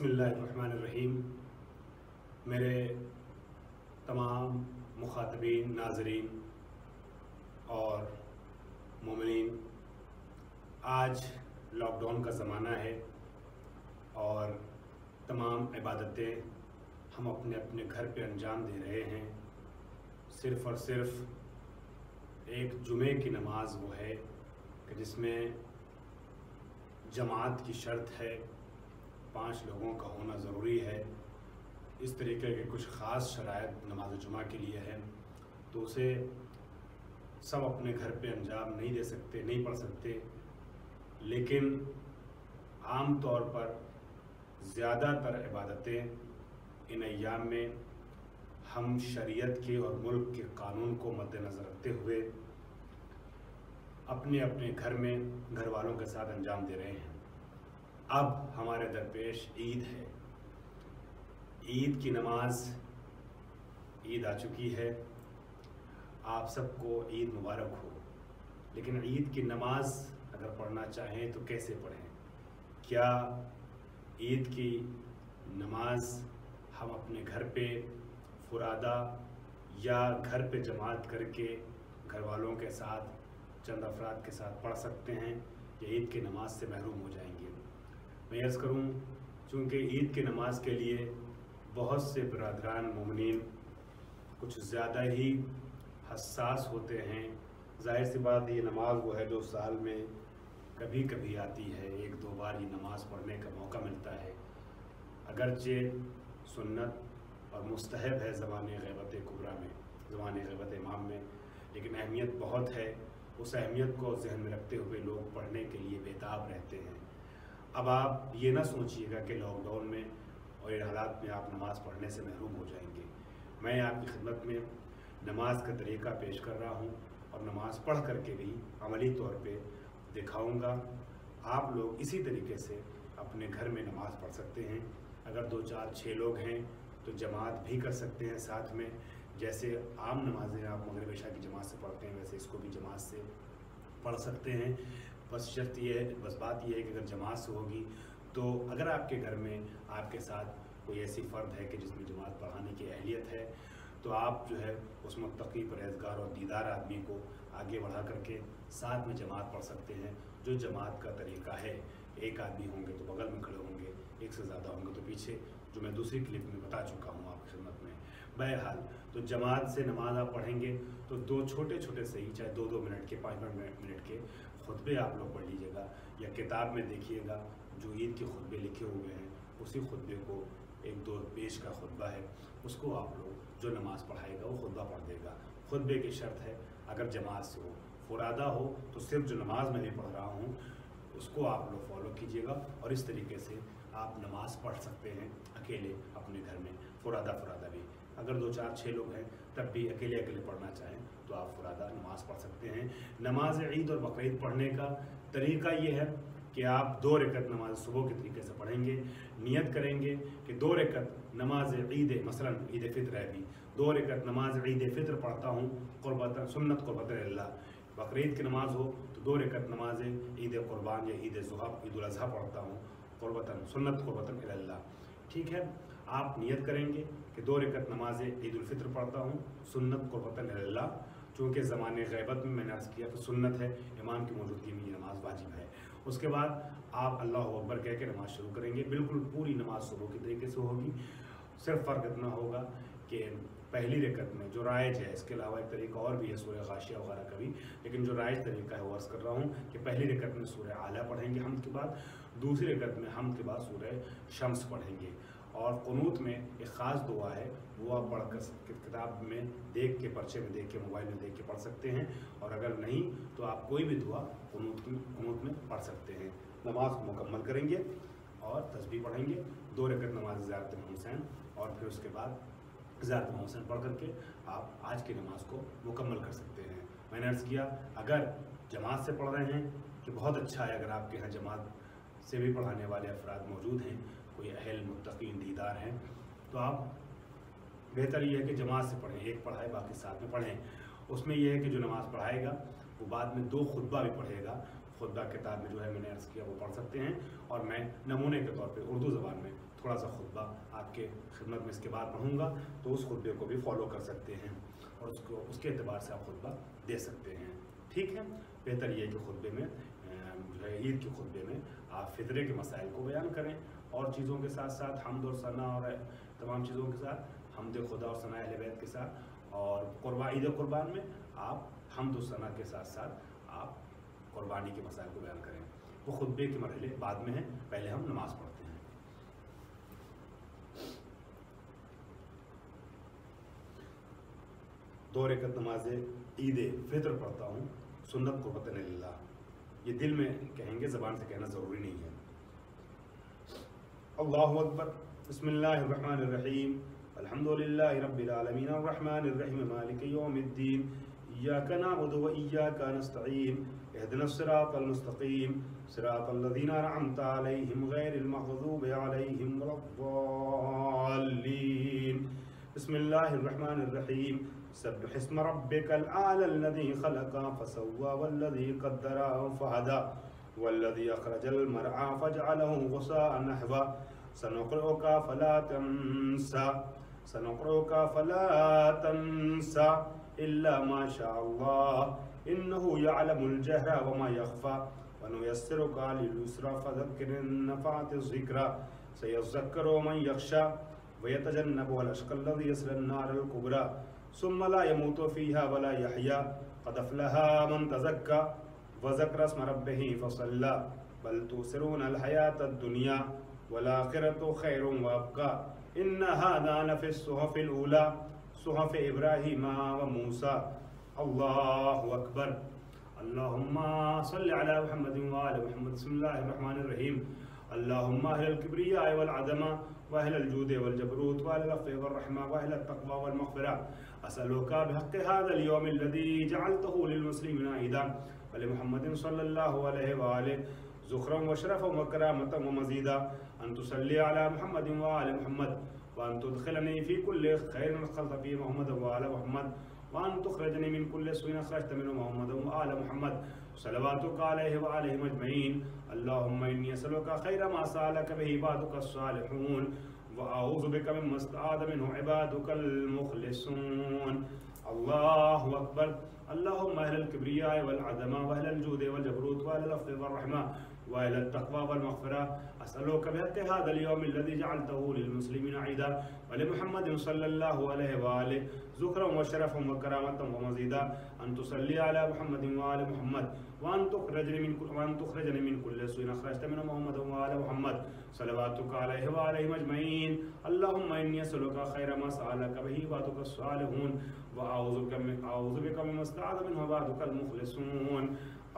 बिस्मिल्लाहिर्रहमानिर्रहीम। मेरे तमाम मुखातबीन, नाज़रीन और मोमिनीन, आज लॉकडाउन का ज़माना है और तमाम इबादतें हम अपने अपने घर पे अंजाम दे रहे हैं। सिर्फ़ और सिर्फ एक जुमे की नमाज वो है कि जिसमें जमात की शर्त है, 5 लोगों का होना ज़रूरी है। इस तरीके के कुछ ख़ास शराइत नमाज जुमा के लिए है, तो उसे सब अपने घर पे अंजाम नहीं दे सकते, नहीं पढ़ सकते। लेकिन आम तौर पर ज़्यादातर इबादतें इन अय्याम में हम शरीयत के और मुल्क के कानून को मद्देनज़र रखते हुए अपने अपने घर में घर वालों के साथ अंजाम दे रहे हैं। अब हमारे दरपेश ईद है। ईद की नमाज, ईद आ चुकी है। आप सबको ईद मुबारक हो। लेकिन ईद की नमाज अगर पढ़ना चाहें तो कैसे पढ़ें? क्या ईद की नमाज हम अपने घर पे फुरादा या घर पे जमात करके घर वालों के साथ, चंद अफराद के साथ पढ़ सकते हैं, या ईद की नमाज से महरूम हो जाएंगे? मैं अर्ज़ करूं, चूँकि ईद की नमाज के लिए बहुत से बरादरान मोमिनीन कुछ ज़्यादा ही हसास होते हैं। ज़ाहिर सी बात, ये नमाज वो है जो साल में कभी कभी आती है, 1-2 बार ये नमाज़ पढ़ने का मौका मिलता है। अगरचे सुन्नत और मुस्तहब है ज़माने ग़ैबत कुबरा में, ज़माने ग़ैबत इमाम में, लेकिन अहमियत बहुत है। उस अहमियत को ज़हन में रखते हुए लोग पढ़ने के लिए बेताब रहते हैं। अब आप ये ना सोचिएगा कि लॉकडाउन में और इन हालात में आप नमाज़ पढ़ने से महरूम हो जाएंगे। मैं आपकी खिदमत में नमाज का तरीक़ा पेश कर रहा हूँ और नमाज पढ़ करके भी अमली तौर पे दिखाऊंगा। आप लोग इसी तरीके से अपने घर में नमाज़ पढ़ सकते हैं। अगर 2, 4, 6 लोग हैं तो जमात भी कर सकते हैं साथ में। जैसे आम नमाज़ें आप मगरिब इशा की जमात से पढ़ते हैं, वैसे इसको भी जमात से पढ़ सकते हैं। बस शर्त ये है, बस बात यह है कि अगर जमात से होगी तो अगर आपके घर में आपके साथ कोई ऐसी फ़र्द है कि जिसमें जमात पढ़ाने की अहलियत है, तो आप जो है उस मुत्तकी, परहेज़गार और दीदार आदमी को आगे बढ़ा करके साथ में जमात पढ़ सकते हैं। जो जमात का तरीक़ा है, एक आदमी होंगे तो बगल में खड़े होंगे, एक से ज़्यादा होंगे तो पीछे, जो मैं दूसरी क्लिप में बता चुका हूँ आपकी खिदमत में। बहरहाल, तो जमात से नमाज आप पढ़ेंगे तो 2 छोटे छोटे सही, चाहे 2-2 मिनट के, 5-5 मिनट के खुतबे आप लोग पढ़ लीजिएगा, या किताब में देखिएगा जो ईद के खुतबे लिखे हुए हैं, उसी खुतबे को 1-2 पेज का खुतबा है, उसको आप लोग, जो नमाज़ पढ़ाएगा वो खुतबा पढ़ देगा। खुतबे की शर्त है अगर जमात से हो, फुरादा हो तो सिर्फ जो नमाज मैं भी पढ़ रहा हूँ उसको आप लोग फॉलो कीजिएगा, और इस तरीके से आप नमाज़ पढ़ सकते हैं अकेले अपने घर में, फुरादा भी। अगर 2, 4, 6 लोग हैं तब भी अकेले पढ़ना चाहें तो आप फुरादा नमाज़ पढ़ सकते हैं। नमाज ईद और बकरीद पढ़ने का तरीक़ा ये है कि आप 2 रकत नमाज सुबह के तरीके से पढ़ेंगे। नियत करेंगे कि 2 रकत नमाज ईद, मसलन ईद फ़ित्र है भी, 2 रकत नमाज ईद फ़ित्र पढ़ता हूँ क़ुर्बतन, सुन्नत क़ुर्बतन अल्लाह। बकरीद की नमाज हो तो 2 रकत नमाज ईद क़ुरबान या ईद ज़ुहा, ईद उल अज़हा पढ़ता हूँ, क़ुर्बतन, सुन्नत क़ुर्बतन अल्लाह। ठीक है, आप नियत करेंगे कि 2 रकत नमाज ईद उल फ़ित्र पढ़ता हूँ, सुन्नत क़ुर्बतन अल्लाह। चूँकि ज़माने ग़ैबत में मैंने अर्ज़ किया तो सुन्नत है, इमाम की मौजूदगी में ये नमाज वाजिब है। उसके बाद आप अल्लाहु अकबर कह के नमाज़ शुरू करेंगे। बिल्कुल पूरी नमाज सुबह के तरीके से होगी। सिर्फ फ़र्क इतना होगा कि पहली रकत में जो राइज है, इसके अलावा एक तरीका और भी है सूरह गाशिया वगैरह का भी, लेकिन जो राइज तरीका है वो अर्ज़ कर रहा हूँ कि पहली रकत में सूरह आला पढ़ेंगे हम्द के बाद, दूसरी रकत में हम्द के बाद सूरह शम्स पढ़ेंगे। और क़ुनूत में एक ख़ास दुआ है, वो आप पढ़ कर किताब में देख के, पर्चे में देख के, मोबाइल में देख के पढ़ सकते हैं। और अगर नहीं तो आप कोई भी दुआ क़ुनूत में पढ़ सकते हैं। नमाज को मुकम्मल करेंगे और तस्बीह पढ़ेंगे, 2 रकत नमाज ज़ियारत इमाम हुसैन, और फिर उसके बाद ज़ियारत इमाम हुसैन पढ़ करके आप आज की नमाज को मुकम्मल कर सकते हैं। मैंने अर्ज़ किया, अगर जमात से पढ़ रहे हैं तो बहुत अच्छा है। अगर आपके यहाँ जमात से भी पढ़ाने वाले अफराद मौजूद हैं, कोई अहल मुत्तकीन दीदार हैं, तो आप बेहतर ये है कि जमात से पढ़ें, एक पढ़ाए बाकी साथ में पढ़ें। उसमें यह है कि जो नमाज़ पढ़ाएगा वो बाद में 2 खुतबा भी पढ़ेगा। खुतबा किताब में जो है मैंने अर्ज़ किया वो पढ़ सकते हैं, और मैं नमूने के तौर पे उर्दू ज़बान में تھوڑا سا خطبہ آپ کے خدمت میں اس کے بعد پڑھوں گا، تو اس خطبے کو بھی فالو کر سکتے ہیں اور اس کے اعتبار سے آپ خطبہ دے سکتے ہیں، ٹھیک ہے۔ بہتر یہ ہے کہ خطبے میں جو ہے عید کے خطبے میں آپ فطرے کے مسائل کو بیان کریں، اور چیزوں کے ساتھ ساتھ حمد اور ثنا اور تمام چیزوں کے ساتھ، حمد خدا اور ثنا اہل بیت کے ساتھ، اور عید قربان میں آپ حمد و ثنا کے ساتھ ساتھ آپ قربانی کے مسائل کو بیان کریں۔ وہ خطبے کے مرحلے بعد میں ہیں، پہلے ہم نماز پڑھتے ہیں۔ دو رکعت نماز عید فطر پڑھتا ہوں، سنت قربتن للہ، یہ دل میں کہیں گے، زبان سے کہنا ضروری نہیں ہے۔ اللہ اکبر، بسم اللہ الرحمن الرحیم، الحمد للہ رب العالمین الرحمن الرحیم مالک یوم الدین، ایاک نعبد و ایاک نستعین، اہدنا الصراط المستقیم، صراط الذین انعمت علیہم غیر المغضوب علیہم ولا الضالین۔ بسم اللہ الرحمن الرحیم، سبح اسم ربک الاعلی الذی خلق فسوى والذی قدر فہدى والذی اخرج المرعى فجعله غثاء نحوا سنقرئك فلا تنسى إلا ما شاء الله إنه يعلم الجهر وما يخفى ونيسرك لليسرى فذكر إن نفعت الذكرى سيذكر من يخشى ويتجنبها الأشقى الذي يصلى النار الكبرى ثم لا يموت فيها ولا يحيى قد أفلح من تزكى وذكر اسم ربه فصلى بل تؤثرون الحياة الدنيا والآخرة خير وأبقى إن هذا لفي الصحف الأولى صحف إبراهيم وموسى۔ الله أكبر، اللهم صل على محمد وآل محمد۔ بسم الله الرحمن الرحيم، اللهم أهل الكبرياء والعظمة وأهل الجود والجبروت وأهل العفو والرحمة وأهل التقوى والمغفرة أسألك بحق هذا اليوم الذي جعلته للمسلمين عيدا ولمحمد صلى الله عليه وآله ذخرا وشرفا وكرامة ومزيدا أن تصلي على محمد وآل محمد وأن تدخلني في كل خير خلق في محمد وآل محمد وأن تخرجني من كل سوء أخرجت منه محمد وآل محمد صلواتك عليه وآله أجمعين۔ اللهم إني أسألك خير ما سألك به عبادك الصالحون وأعوذ بك مما استعاذ منه عبادك المخلصون۔ الله أكبر، اللهم أهل الكبرياء والعظمة وأهل الجود والجبروت وأهل العفو والرحمة وأهل التقوى والمغفرة أسألك بحق هذا اليوم الذي جعلته للمسلمين عيدا ولمحمد صلى الله عليه وآله ذكرا وشرفا وكرامة ومزيدا أن تصلي على محمد وآل محمد وأن تخرجني من كل سوء أخرجت منه محمد وآل محمد صلواتك عليه وآله أجمعين۔ اللهم إني أسألك خير ما سألك به عبادك الصالحون وأعوذ بك مما استعاذ منه عبادك المخلصون۔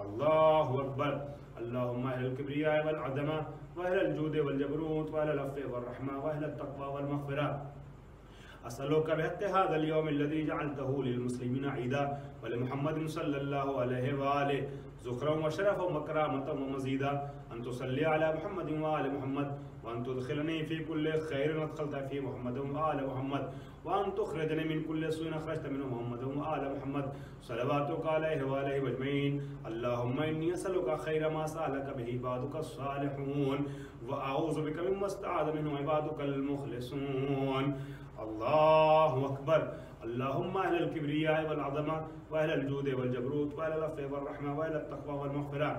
الله أكبر، اللهم أهل الكبرياء والعظمة وأهل الجود والجبروت وأهل العفو والرحمة وأهل التقوى والمغفرة أسألك بحق هذا اليوم الذي جعلته للمسلمين عيدا ولمحمد صلى الله عليه وآله ذخرا وشرفا وكرامة ومزيدا أن تصلي على محمد وآل محمد وأن تدخلني في كل خير أدخلت في محمد وآل محمد وأن تخرجني من كل سوء أخرجت منه محمد وآل محمد صلواتك عليه وآله أجمعين۔ اللهم إني أسألك خير ما سألك به عبادك الصالحون وأعوذ بك مما استعاذ منه عبادك المخلصون۔ الله أكبر، اللهم أهل الكبرياء والعظمة وأهل الجود والجبروت وأهل العفو والرحمة وأهل التقوى والمغفرة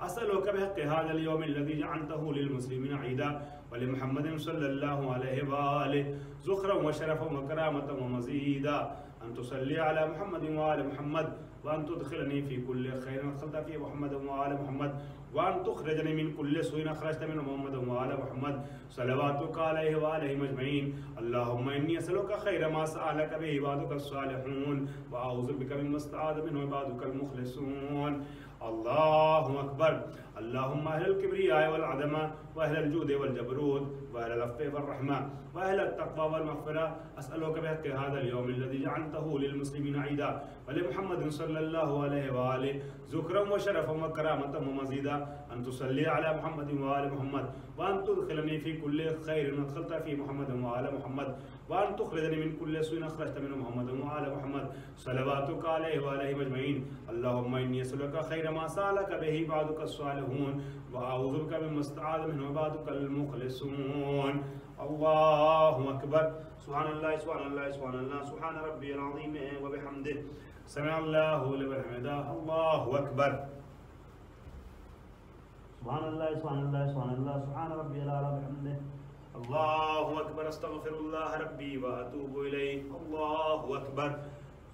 أسألك بحق هذا اليوم الذي جعلته للمسلمين عيدا ولمحمد صلى الله عليه وآله ذخرا وشرفا وكرامة ومزيدا أن تصلي على محمد وآل محمد وأن تدخلني في كل خير أدخلت في محمد وآل محمد وأن تخرجني من كل سوء أخرجت منه محمد وآل محمد صلواتك عليه وآله أجمعين۔ اللهم إني أسألك خير ما سألك به عبادك الصالحون وأعوذ بك مما استعاذ منه عبادك المخلصون۔ الله أكبر، اللهم أهل الكبرياء والعظمة وأهل الجود والجبروت وأهل العفو والرحمة وأهل التقوى والمغفرة أسألك بحق هذا اليوم الذي جعلته للمسلمين عيدا ولمحمد صلى صلى الله عليه وآله ذكرا وشرفا وكرامة ومزيدا أن تصلي على محمد وآل محمد وأن تدخلني في كل خير أدخلت في محمد وآل محمد وأن تخرجني من كل سوء أخرجت من محمد وآل محمد صلواتك عليه وعليهم أجمعين. اللهم إني أسألك خير ما سألك به عبادك الصالحون وأعوذ بك مما استعاذ منه عبادك المخلصون. الله أكبر. سبحان الله سبحان الله سبحان الله سبحان ربي العظيم وبحمده سمع الله لمن حمده. الله أكبر. سبحان الله سبحان الله سبحان الله سبحان ربي الأعلى وبحمده. الله أكبر. أستغفر الله ربي وأتوب إليه. الله أكبر.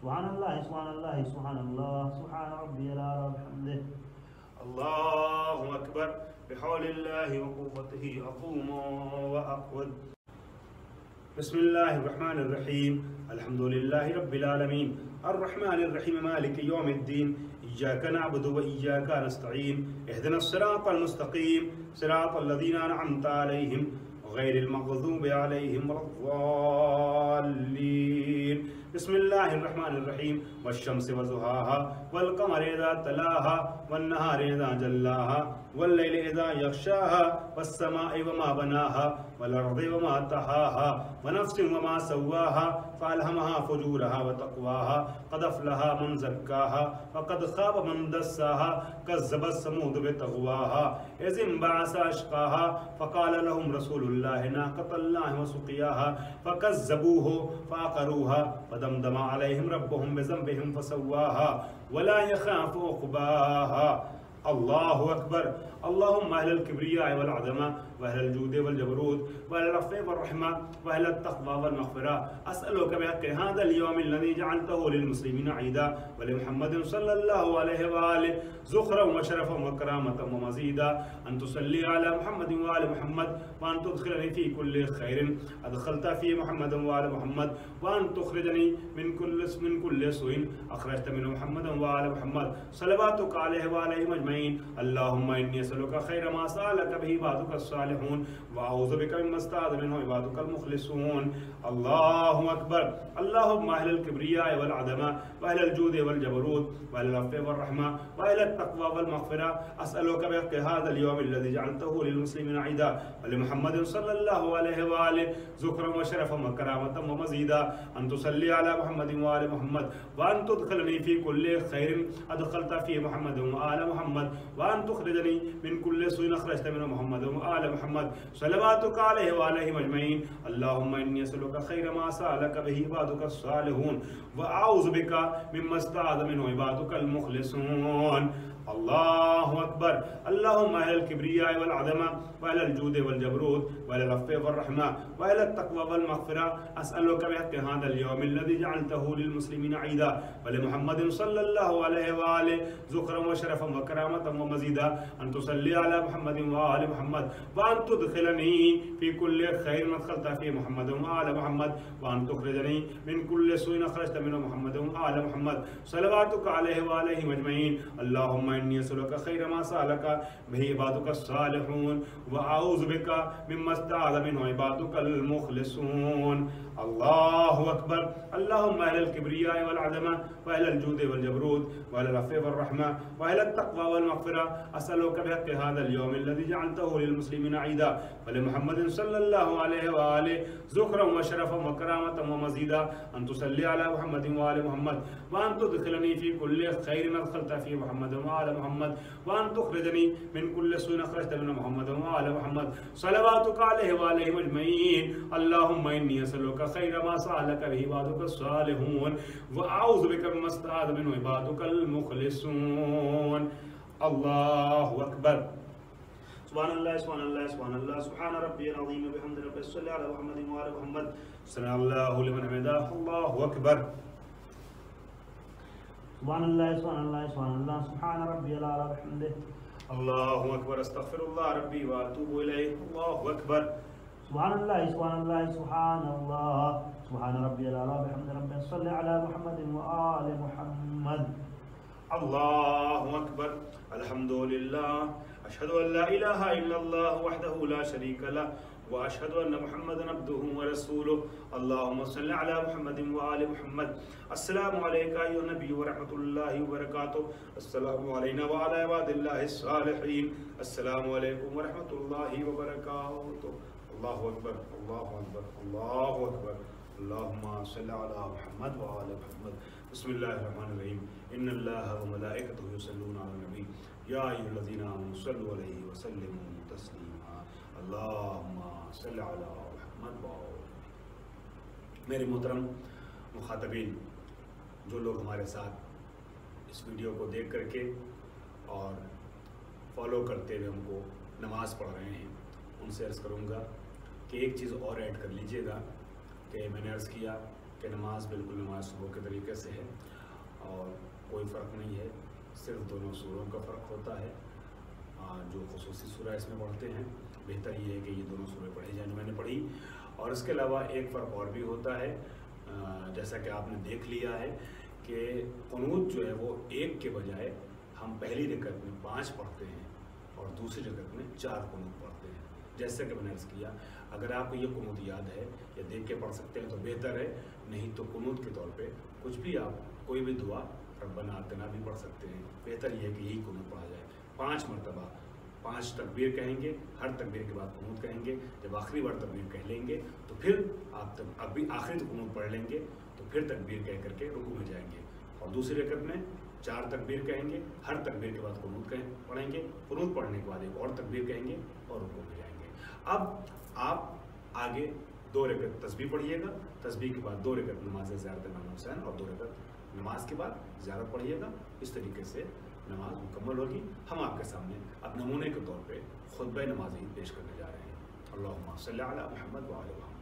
سبحان الله سبحان الله سبحان الله سبحان ربي الأعلى وبحمده. الله أكبر. بحول الله وقوته أقوم وأقعد. بسم الله الرحمن الرحيم. الحمد لله رب العالمين الرحمن الرحيم مالك يوم الدين إياك نعبد وإياك نستعين اهدنا الصراط المستقيم صراط الذين أنعمت عليهم غير المغضوب عليهم ولا الضالين. بسم الله الرحمن الرحيم والشمس وضحاها والقمر إذا تلاها والنهار إذا جلاها والليل إذا يغشاها والسماء وما بناها والأرض وما طحاها ونفس وما سواها فألهمها فجورها وتقواها قد أفلح من زكاها وقد خاب من دساها كذبت ثمود بطغواها إذ انبعث أشقاها فقال لهم رسول الله ناقة الله وسقياها فكذبوه فعقروها فدمدم عليهم ربهم بذنبهم فسواها ولا يخاف عقباها. الله أكبر. اللهم أهل الكبرياء والعظمة وأهل الجود والجبروت وأهل العفو والرحمة وأهل التقوى والمغفرة أسألك بحق هذا اليوم الذي جعلته للمسلمين عيدا ولمحمد صلى الله عليه وآله زخرا وشرفا وكرامة ومزيدا أن تصلي على محمد وآل محمد وأن تدخلني في كل خير أدخلت في محمد وآل محمد وأن تخرجني من كل سوء أخرجت من محمد وآل محمد صلواتك عليه وعليهم أجمعين. اللهم إني أسألك خير ما سألك به عبادك الصالحون وأعوذ بك مما استعاذ منه عبادك المخلصون. الله أكبر. اللهم أهل الكبرياء والعظمة وأهل الجود والجبروت وأهل العفو والرحمة وأهل التقوى والمغفرة أسألك بحق هذا اليوم الذي جعلته للمسلمين عيدا ولمحمد صلى الله عليه وآله ذكرا وشرفا وكرامة ومزيدا أن تصلي على محمد وآل محمد وأن تدخلني في كل خير أدخلت في محمد وآل محمد وأن تخرجني من كل سوء أخرجت من محمد وآل محمد صلواتك عليه وعليهم أجمعين. اللهم إني أسألك خير ما سألك به عبادك الصالحون وأعوذ بك مما استعاذ منه عبادك المخلصون. الله أكبر. اللهم أهل الكبرياء والعظمة وأهل الجود والجبروت وأهل العفو والرحمة وأهل التقوى والمغفرة أسألك بحق هذا اليوم الذي جعلته للمسلمين عيدا ولمحمد صلى الله عليه وآله ذكرا وشرفا وكرامة ومزيدا أن تصلي على محمد وآل محمد وأن تدخلني في كل خير أدخلت في محمد وآل محمد وأن تخرجني من كل سوء أخرجت منه محمد وآل محمد صلواتك عليه وعليهم أجمعين. اللهم إني أسألك خير ما سألك به عبادك الصالحون وأعوذ بك مما استعاذ منه عبادك المخلصون. الله أكبر. اللهم أهل الكبرياء والعظمة وأهل الجود والجبروت وأهل العفو والرحمة وأهل التقوى والمغفرة أسألك بحق هذا اليوم الذي جعلته للمسلمين عيدا ولمحمد صلى الله عليه وآله ذكرا وشرفا وكرامة ومزيدا أن تصلي على محمد وآل محمد وأن تدخلني في كل خير أدخلت في محمد وآل محمد وأن تخرجني من كل سوء أخرجت من محمد وآل محمد صلواتك عليه وعليهم أجمعين. اللهم إني أسألك خير ما سألك به عبادك الصالحون وأعوذ بك مما استعاذ منه عبادك المخلصون. الله أكبر. سبحان الله سبحان الله سبحان الله سبحان ربي العظيم وبحمد ربي صلى على محمد وآل محمد سمع الله لمن حمده. الله أكبر. سبحان الله سبحان الله سبحان الله سبحان ربي الأعلى وبحمده. الله أكبر. أستغفر الله ربي وأتوب إليه. الله أكبر. سبحان الله سبحان الله سبحان الله سبحان ربي الأعلى وبحمد ربي صل على محمد وآل محمد. الله أكبر. الحمد لله. أشهد أن لا إله إلا الله وحده لا شريك له واشهد ان محمدا عبده ورسوله اللهم صل على محمد وآل محمد. السلام عليك ايها النبي ورحمة الله وبركاته. السلام علينا وعلى عباد الله الصالحين. السلام عليكم ورحمة الله وبركاته. الله اکبر اللہ اکبر اللہ اکبر. اللهم صل على محمد وآل محمد. بسم الله الرحمن الرحيم. ان الله وملائكته يصلون على النبي يا ايها الذين آمنوا صلوا عليه وسلموا تسليما. اللهم صل على محمد وآل. میرے محترم مخاطبین، جو لوگ ہمارے ساتھ اس ویڈیو کو دیکھ کر کے اور فالو کرتے ہوئے ہم کو نماز پڑھ رہے ہیں، ان سے عرض کروں گا کہ ایک چیز اور ایڈ کر لیجئے گا کہ میں نے عرض کیا کہ نماز بالکل نماز صبح کے طریقے سے ہے اور کوئی فرق نہیں ہے، صرف دونوں سوروں کا فرق ہوتا ہے. جو خصوصی سورہ اس میں پڑھتے ہیں، بہتر یہ ہے کہ یہ دونوں سورہ پڑھی جائیں جو میں نے پڑھی. اور اس کے علاوہ ایک فرق اور بھی ہوتا ہے، جیسا کہ آپ نے دیکھ لیا ہے کہ قنوت جو ہے وہ ایک کے بجائے ہم پہلی رکعت میں 5 پڑھتے ہیں اور دوسری رکعت میں 4 قنوت پڑھتے ہیں. جیسے کہ میں نے عرض کیا، اگر آپ کو یہ قنوت یاد ہے یا دیکھ کے پڑھ سکتے ہیں تو بہتر ہے، نہیں تو قنوت کے طور پہ کچھ بھی آپ کوئی بھی دعا ربنا آتنا بھی پڑھ سکتے ہیں. بہتر یہ ہے کہ یہی قنوت پڑھا جائے. 5 مرتبہ 5 تکبیر کہیں گے، ہر تکبیر کے بعد قنوت کہیں گے. جب آخری بار تکبیر کہہ لیں گے تو پھر آپ ابھی آخری قنوت پڑھ لیں گے تو پھر تکبیر کہہ کر کے رکوع میں جائیں گے. اور دوسری رکعت میں 4 تکبیر کہیں گے، ہر تکبیر کے بعد قنوت پڑھیں گے. قنوت پڑھنے کے بعد ایک اور تکبیر کہیں گے اور رکوع میں جائیں گے. اب آپ آگے 2 رکعت تسبیح پڑھیے گا، تسبیح کے بعد 2 رکعت نماز زیارت امام حسین اور 2 رکعت نماز کے بعد زیارت پڑھیے گا. اس طریقے سے نماز مکمل ہوگی. ہم آپ کے سامنے اب نمونے کے طور پہ خطبہ نماز عید پیش کرنے جا رہے ہیں. اللہم صلی علی محمد وآل محمد.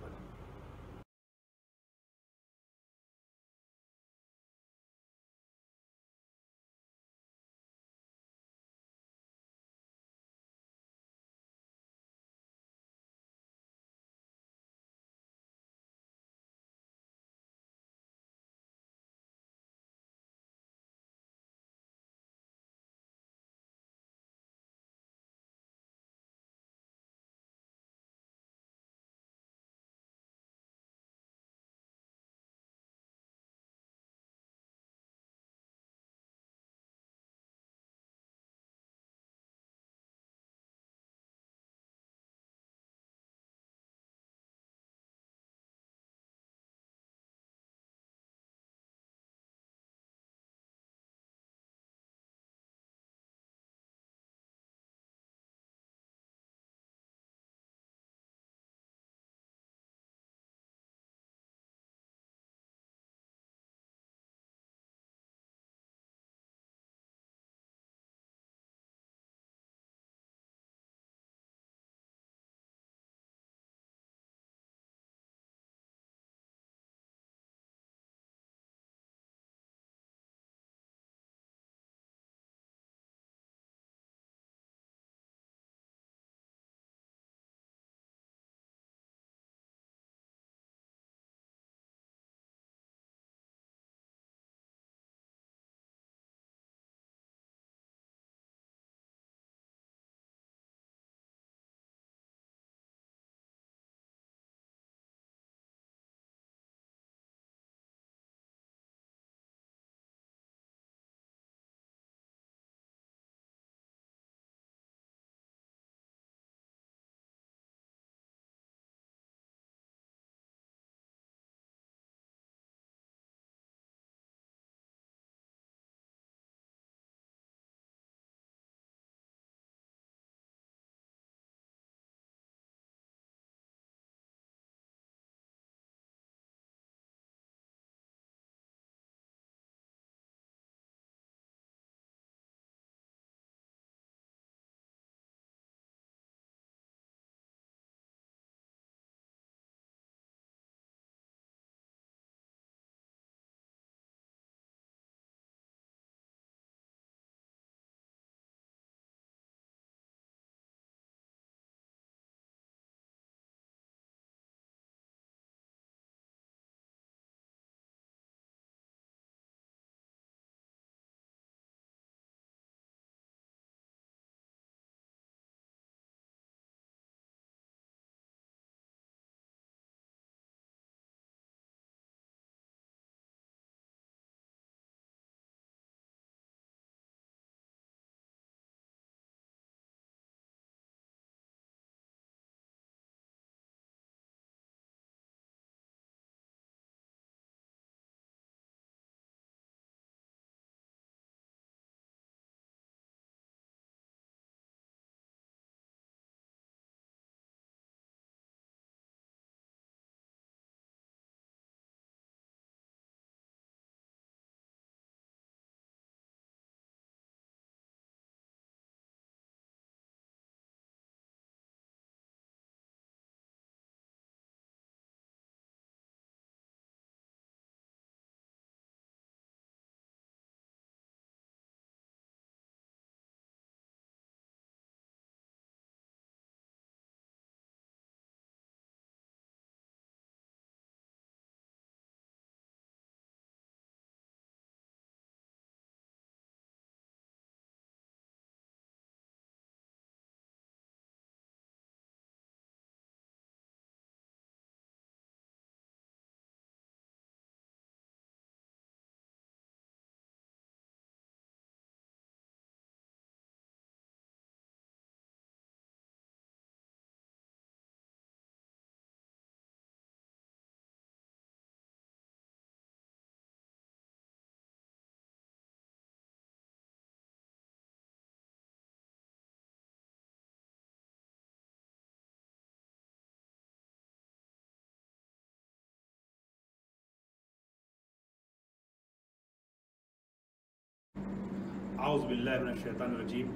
अऊज़ु बिल्लाहि मिनश शैतानिर रजीम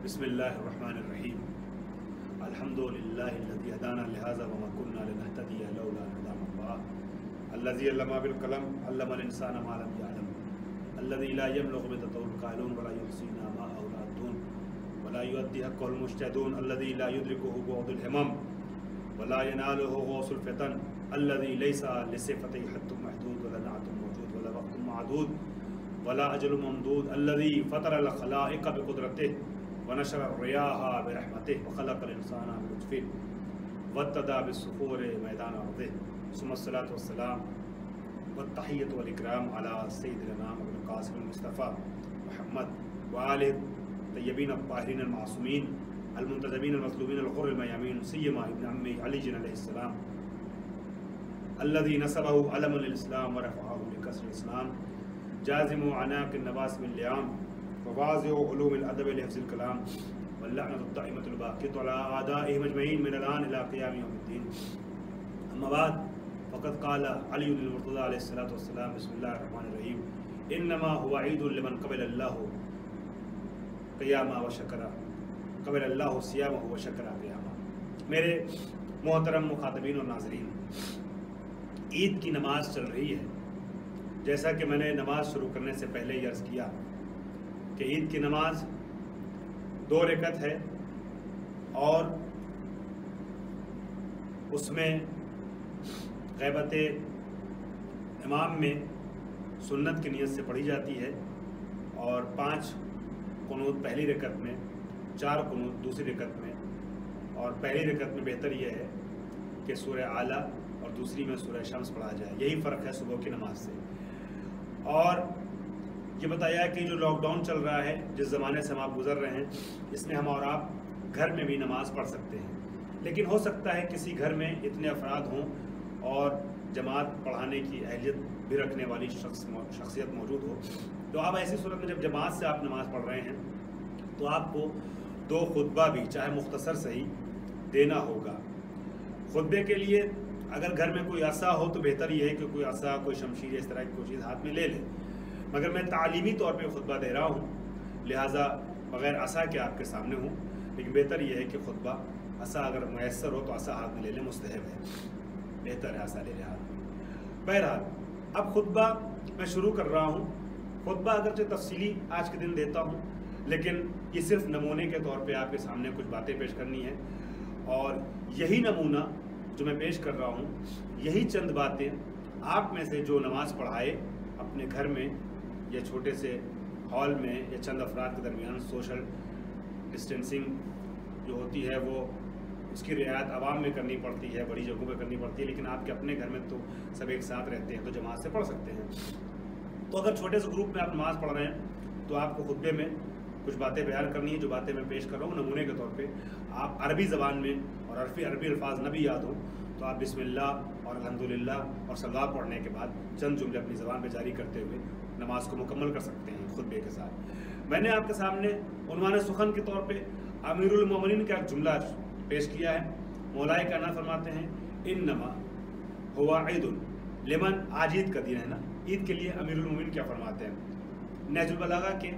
बिस्मिल्लाहिर रहमानिर रहीम अल्हम्दुलिल्लाहिल्लज़ी हदाना लिहाज़ा व मा कुन्ना लिनहतदिया लौला अन हदानल्लाह अल्लज़ी अल्लमा बिल कलम अल्लमल इंसाना मा लम यअलम अल्लज़ी ला यब्लुगु बिततौल क़ाइलून व ला युहसीना मा औलादून व ला युअद्दी हक़्क़ल मुज्तहिदून अल्लज़ी ला युद्रिकुहु बुअदुल हिमम व ला यनालुहु गौसुल फ़ितन अल्लज़ी लैसा लिसिफ़तिही हद्दुन महदूद व ला नअतुन मौजूद व ला वक़्तुन मअदूद वला अजल ममदूद अल्लज़ी फ़तरल ख़लाइक़ बिक़ुदरतिही व नशर अर्रियाहा बिरहमतिही व ख़लक़ल इंसाना बिलुत्फ़िही वत्तदा बिस्सुफ़ूरि मैदान अर्दिही सुम्मा अस्सलातु वस्सलाम वत्तहिय्यतु वल इकराम अला सय्यिदिल अनाम अबुल क़ासिम मुस्तफ़ा मुहम्मद व आलिहि तय्यबीन अत्ताहिरीन अल-मासूमीन अल-मुंतजबीन अल-मज़लूमीन अल-ग़ुर्र अल-मयामीन सय्यमा इब्न अम्मी अली अलैहिस्सलाम अल्लज़ी नसबहु अलमुल इस्लाम व रफ़अहु लिकस्रिल इस्लाम जाज़िमु अनाक़िन नवासिमिल लियाम व वाज़िउ उलूमिल अदब लिहिफ़्ज़िल कलाम वल लअनतु दाइमतुल बाक़ियतु अला आदाइहिम अजमईन मिनल आन इला क़ियाम यौमिद्दीन अम्मा बाद फ़क़द क़ाल अलीयुल मुर्तज़ा अलैहिस्सलातु वस्सलाम बिस्मिल्लाहिर रहमानिर रहीम इन्नमा हुवा ईदुल लिमन क़बलल्लाहु क़ियामा व शकरा क़बलल्लाहु सियामहु व शकरा क़ियामा। मेरे मोहतरम मुख़ातबीन और नाज़रीन, ईद की नमाज चल रही है। जैसा कि मैंने नमाज शुरू करने से पहले ही अर्ज़ किया कि ईद की नमाज 2 रकअत है और उसमें ग़ैबत इमाम में सुन्नत की नियत से पढ़ी जाती है और 5 कुनूत पहली रकअत में, 4 कुनूत दूसरी रकअत में, और पहली रकअत में बेहतर यह है कि सूरह आला और दूसरी में सूरह शम्स पढ़ा जाए। यही फ़र्क है सुबह की नमाज से। और ये बताया कि जो लॉकडाउन चल रहा है, जिस ज़माने से हम आप गुज़र रहे हैं, इसमें हम और आप घर में भी नमाज़ पढ़ सकते हैं। लेकिन हो सकता है किसी घर में इतने अफराद हों और जमात पढ़ाने की अहलियत भी रखने वाली शख्सियत मौजूद हो, तो आप ऐसी सूरत में जब जमात से आप नमाज़ पढ़ रहे हैं तो आपको 2 खुतबा भी, चाहे मुख्तसर सही, देना होगा। खुतबे के लिए अगर घर में कोई असा हो तो बेहतर ये है कि कोई असा, कोई शमशीर, इस तरह की कोई चीज़ हाथ में ले ले। मगर मैं तालीमी तौर पे खुतबा दे रहा हूँ, लिहाजा बग़ैर असा के आपके सामने हूँ। लेकिन बेहतर ये है कि खुतबा असा अगर मैसर हो तो असा हाथ में ले लें, मुस्तहब है, बेहतर है असा ले लें हाथ में। बहरहाल अब खुतबा मैं शुरू कर रहा हूँ। खुतबा अगरचे तफसीली आज के दिन देता हूँ, लेकिन ये सिर्फ नमूने के तौर पे आपके सामने कुछ बातें पेश करनी है। और यही नमूना जो मैं पेश कर रहा हूँ, यही चंद बातें आप में से जो नमाज़ पढ़ाए अपने घर में या छोटे से हॉल में या चंद अफराद के दरमियान सोशल डिस्टेंसिंग जो होती है वो उसकी रियायत आवाम में करनी पड़ती है, बड़ी जगहों पे करनी पड़ती है, लेकिन आपके अपने घर में तो सब एक साथ रहते हैं तो जमात से पढ़ सकते हैं। तो अगर छोटे से ग्रुप में आप नमाज़ पढ़ रहे हैं तो आपको खुतबे में कुछ बातें बयान करनी है। जो बातें मैं पेश कर रहा हूँ नमूने के तौर पे आप अरबी ज़बान में, और अरबी अल्फाज न भी याद हो तो आप बिस्मिल्लाह और अल्हम्दुलिल्लाह और सल्लात पढ़ने के बाद चंद जुमले अपनी ज़बान पे जारी करते हुए नमाज को मुकम्मल कर सकते हैं खुतबे के साथ। मैंने आपके सामने उन्वान सुखन के तौर पे अमीरुल मोमिनीन का एक जुमला पेश किया है। मौलाए कायनात फरमाते हैं इन्नमा हुवा ईदुल लिमन, आज ईद का दिन है ना, ईद के लिए अमीरुल मोमिनीन क्या फरमाते हैं। नहजुल बलागा के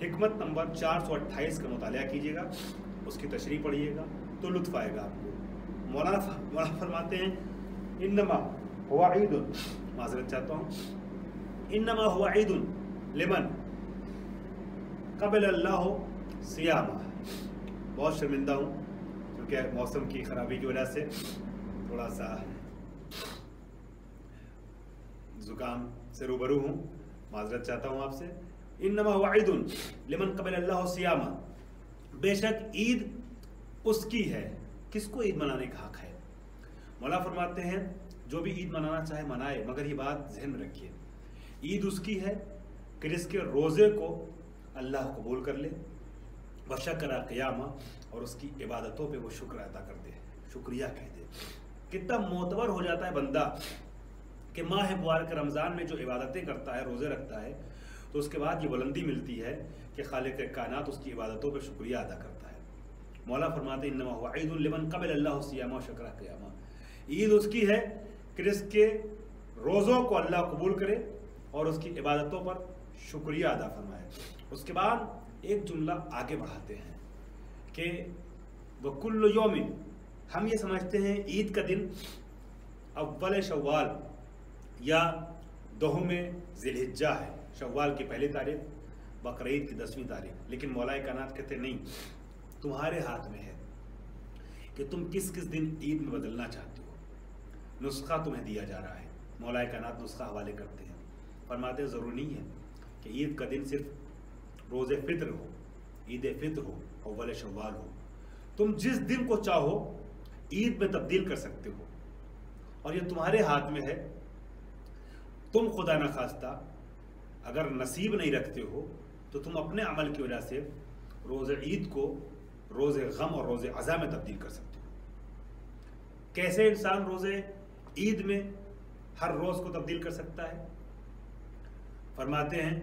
हिकमत नंबर 428 का मुतालिया कीजिएगा, उसकी तशरीह पढ़िएगा तो लुत्फ़ आएगा आपको। मौलाना फरमाते हैं इन्नमा हुवा ईदुन, माज़रत चाहता हूँ, इन्नमा हुवा ईदुन लिमन क़बलल्लाहु सियामा। बहुत शर्मिंदा हूँ क्योंकि मौसम की ख़राबी की वजह से थोड़ा सा ज़ुकाम से रूबरू हूँ, माज़रत चाहता हूँ आपसे। इन्नमा हुवा ईदुन लिमन क़बलल्लाहु सियामा, बेशक ईद उसकी है, किसको ईद मनाने का हक़ है। मौला फरमाते हैं जो भी ईद मनाना चाहे मनाए, मगर ये बात ज़हन में रखिए, ईद उसकी है कि जिसके रोज़े को अल्लाह कबूल कर ले, व शकरा क़ियामा, और उसकी इबादतों पे वो शुक्र अदा कर दे, शुक्रिया कह दे। कितना मोतबर हो जाता है बंदा कि माह मुबारक रमज़ान में जो इबादतें करता है, रोज़े रखता है, तो उसके बाद ये बुलंदी मिलती है कि खालिक कायनात उसकी इबादतों पर शुक्रिया अदा करता है। मौला फरमाते हैं इन्नमा हुवा ईदुल लिमन क़बलल्लाहु सियामा व शकरा क़ियामा, ईद उसकी है कि जिसके रोज़ों को अल्लाह कबूल करे اور اس کی عبادتوں پر شکریہ ادا فرمائے۔ اس کے بعد ایک جملہ آگے بڑھاتے ہیں کہ وَكُلُّ يَوْمٍ، ہم یہ سمجھتے ہیں عید کا دن اول شوال یا دہم ذی الحجہ ہے، شوال کی پہلی تاریخ، بقرعید کی 10ویں تاریخ، لیکن مولا کائنات کہتے نہیں، تمہارے ہاتھ میں ہے کہ تم کس کس دن عید میں بدلنا چاہتے ہو۔ نسخہ تمہیں دیا جا رہا ہے، مولا کائنات نسخہ حوالے کرتے ہیں، فرماتے ہیں ضروری نہیں ہے کہ عید کا دن صرف روز فطر ہو، عید فطر ہو، اول شوال ہو، تم جس دن کو چاہو عید میں تبدیل کر سکتے ہو، اور یہ تمہارے ہاتھ میں ہے۔ تم خدا نخواستہ اگر نصیب نہیں رکھتے ہو تو تم اپنے عمل کی وجہ سے روز عید کو روز غم اور روز عزا میں تبدیل کر سکتے ہو۔ کیسے انسان روز عید میں ہر روز کو تبدیل کر سکتا ہے؟ فرماتے ہیں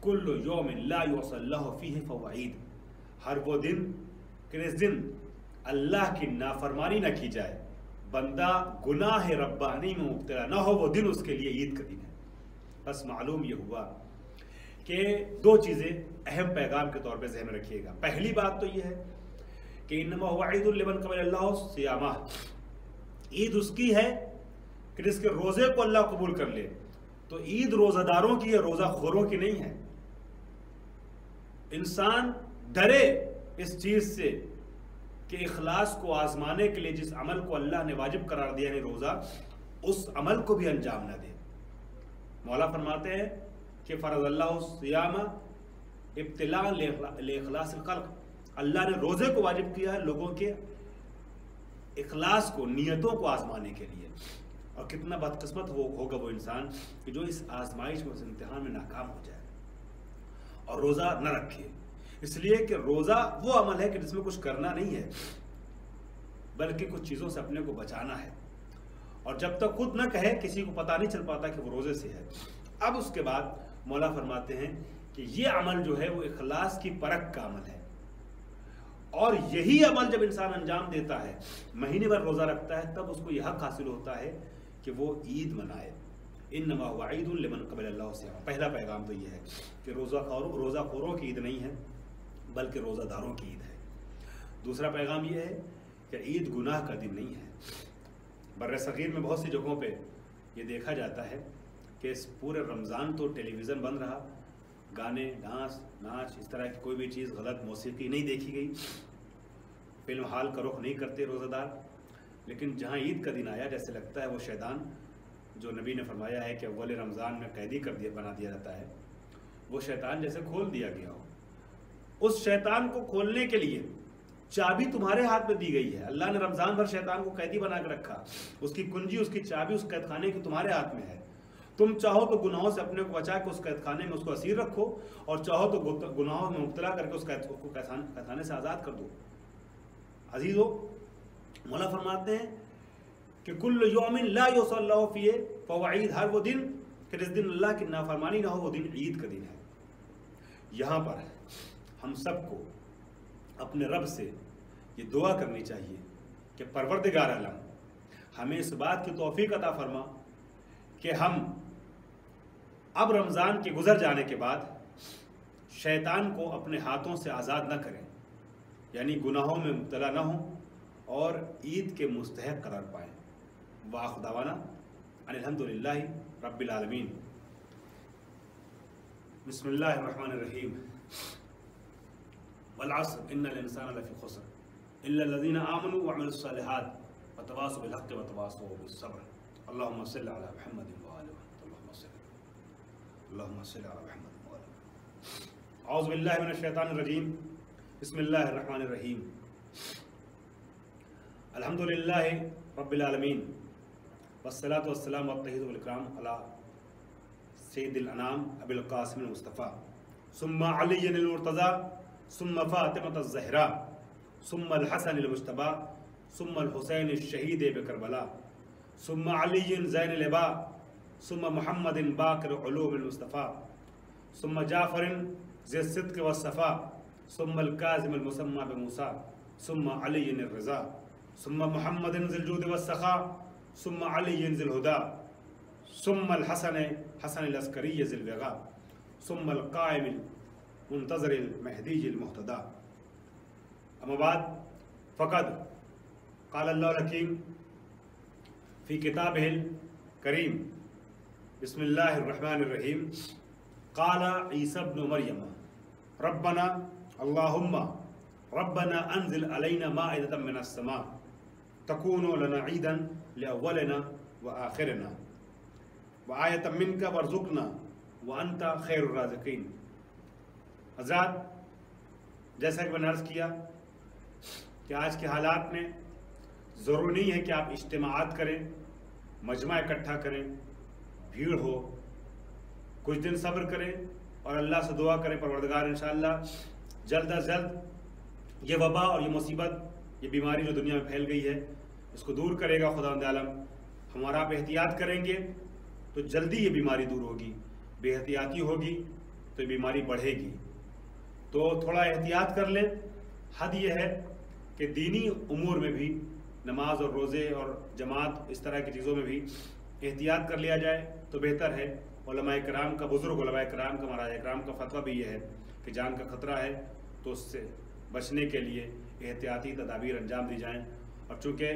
کل یوم لا یعصی اللہ فیہ فہو عید، ہر وہ دن کہ اس دن اللہ کی نافرمانی نہ کی جائے، بندہ گناہ ربانی میں مبتلا نہ ہو، وہ دن اس کے لیے عید کا دن ہے۔ بس معلوم یہ ہوا کہ دو چیزیں اہم پیغام کے طور پہ ذہن میں رکھیے گا۔ پہلی بات تو یہ ہے کہ انما هو عید لمن قبل اللہ صیامہ، عید اس کی ہے کہ جس کے روزے کو اللہ قبول کر لے۔ تو عید روزہ داروں کی ہے، روزہ خوروں کی نہیں ہے۔ انسان ڈرے اس چیز سے کہ اخلاص کو آزمانے کے لیے جس عمل کو اللہ نے واجب قرار دیا ہے روزہ، اس عمل کو بھی انجام نہ دے۔ مولا فرماتے ہیں کہ فرض اللہ الصیام ابتلاء لاخلاص الخلق، اللہ نے روزے کو واجب کیا ہے لوگوں کے اخلاص کو، نیتوں کو آزمانے کے لیے۔ اور کتنا بدقسمت ہوگا وہ انسان کہ جو اس آزمائش میں، اس امتحان میں ناکام ہو جائے اور روزہ نہ رکھے۔ اس لیے کہ روزہ وہ عمل ہے کہ جس میں کچھ کرنا نہیں ہے بلکہ کچھ چیزوں سے اپنے کو بچانا ہے، اور جب تک خود نہ کہے کسی کو پتہ نہیں چل پاتا کہ وہ روزے سے ہے۔ اب اس کے بعد مولا فرماتے ہیں کہ یہ عمل جو ہے وہ اخلاص کی پرکھ کا عمل ہے، اور یہی عمل جب انسان انجام دیتا ہے، مہینے بھر روزہ رکھتا ہے، تب اس کو یہ حق حاصل ہوتا ہے کہ وہ عید منائے۔ انما هو عید لمن قبل اللہ صیام، پہلا پیغام تو یہ ہے کہ روزہ خوروں کی عید نہیں ہے بلکہ روزہ داروں کی عید ہے۔ دوسرا پیغام یہ ہے کہ عید گناہ کا دن نہیں ہے۔ بر صغیر میں بہت سی جگہوں پہ یہ دیکھا جاتا ہے کہ اس پورے رمضان تو ٹیلی ویژن بند رہا، گانے، ڈانس، ناچ، اس طرح کی کوئی بھی چیز، غلط موسیقی نہیں دیکھی گئی، فلم ہال کا رخ نہیں کرتے روزہ دار۔ لیکن جہاں عید کا دن آیا، جیسے لگتا ہے وہ شیطان جو نبی نے فرمایا ہے کہ اول رمضان میں قیدی بنا دیا جاتا ہے، وہ شیطان جیسے کھول دیا گیا ہو۔ اس شیطان کو کھولنے کے لیے چابی تمہارے ہاتھ میں دی گئی ہے۔ اللہ نے رمضان بھر شیطان کو قیدی بنا کے رکھا، اس کی کنجی، اس کی چابی اس قید خانے کی تمہارے ہاتھ میں ہے۔ تم چاہو تو گناہوں سے اپنے کو بچا کے اس قید خانے میں اس کو اسیر رکھو، اور چاہو تو گناہوں میں مبتلا کر کے اس کو قید خانے سے آزاد کر دو۔ عزیزو، مولا فرماتے ہیں کہ کل یوم لا یعصی اللہ فیہ فہو عید، ہر وہ دن کہ جس دن اللہ کی نافرمانی نہ ہو، وہ دن عید کا دن ہے۔ یہاں پر ہم سب کو اپنے رب سے یہ دعا کرنی چاہیے کہ پروردگار عالم ہمیں اس بات کی توفیق عطا فرما کہ ہم اب رمضان کے گزر جانے کے بعد شیطان کو اپنے ہاتھوں سے آزاد نہ کریں، یعنی گناہوں میں مبتلا نہ ہوں اور عید کے مستحق قرار پائیں۔ وآخر دعوانا ان الحمدللہ رب العالمین۔ بسم اللہ الرحمن الرحیم۔ والعصر ان الانسان لفی خسر الا الذین آمنوا وعملوا الصالحات وتواصوا بالحق وتواصوا بالصبر۔ اللهم صل على محمد وآل محمد۔ اللهم صل على محمد وآل محمد۔ اعوذ باللہ من الشیطان الرجیم، بسم اللہ الرحمن الرحیم۔ الحمدللہ رب العالمین، والصلاة والسلام والتحیۃ والاکرام علی سید الانام ابی القاسم المصطفیٰ، ثم علی المرتضیٰ، ثم فاطمة الزہراء، ثم الحسن المجتبیٰ، ثم الحسین الشہید بکربلا، ثم علی زین العبا، ثم محمد باقر علوم المصطفیٰ، ثم جعفر ذی الصدق والصفاء، ثم الکاظم المسمى بموسیٰ، ثم علی الرضا، ثم محمد ذی الجود والسخاء، ثم علی ذی الہدى، सुम्मल हसन अस्करी ज़िलवगा सुम्मल क़ाइम मुंतज़िर महदी मुहतदा। अम्मा बाद फ़क़द क़ाल अल्लाहुल हकीम फ़ी किताबिहिल करीम बिस्मिल्लाहिर रहमानिर रहीम क़ाल ईसा इब्नु मरियम रब्बना अल्लाहुम्मा रब्बना अंज़िल अलैना माइदतम मिनस समा तकूनु लना ईदन लिअव्वलिना व आखिरिना व आयतम मिनका वरज़ुक़ना व अंता खैरुर राज़िक़ीन। हज़रात, जैसा कि मैंने अर्ज़ किया कि आज के हालात में ज़रूरी नहीं है कि आप इज्तिमाआत करें, मजमा इकट्ठा करें, भीड़ हो। कुछ दिन सब्र करें और अल्लाह से दुआ करें, परवरदिगार इंशाअल्लाह जल्द अज जल्द ये वबा और ये मुसीबत, ये बीमारी जो दुनिया में फैल गई है, इसको दूर करेगा खुदावंद आलम। हमारा आप एहतियात करेंगे तो जल्दी ये बीमारी दूर होगी, बेहतियाती होगी तो ये बीमारी बढ़ेगी। तो थोड़ा एहतियात कर लें। हद ये है कि दीनी उमूर में भी, नमाज और रोज़े और जमात, इस तरह की चीज़ों में भी एहतियात कर लिया जाए तो बेहतर है। उलमाए किराम का, बुज़ुर्ग उलमाए किराम का, महाराज किराम का फतवा भी ये है कि जान का ख़तरा है तो उससे बचने के लिए एहतियाती तदाबीर अंजाम दी जाएँ। और चूँकि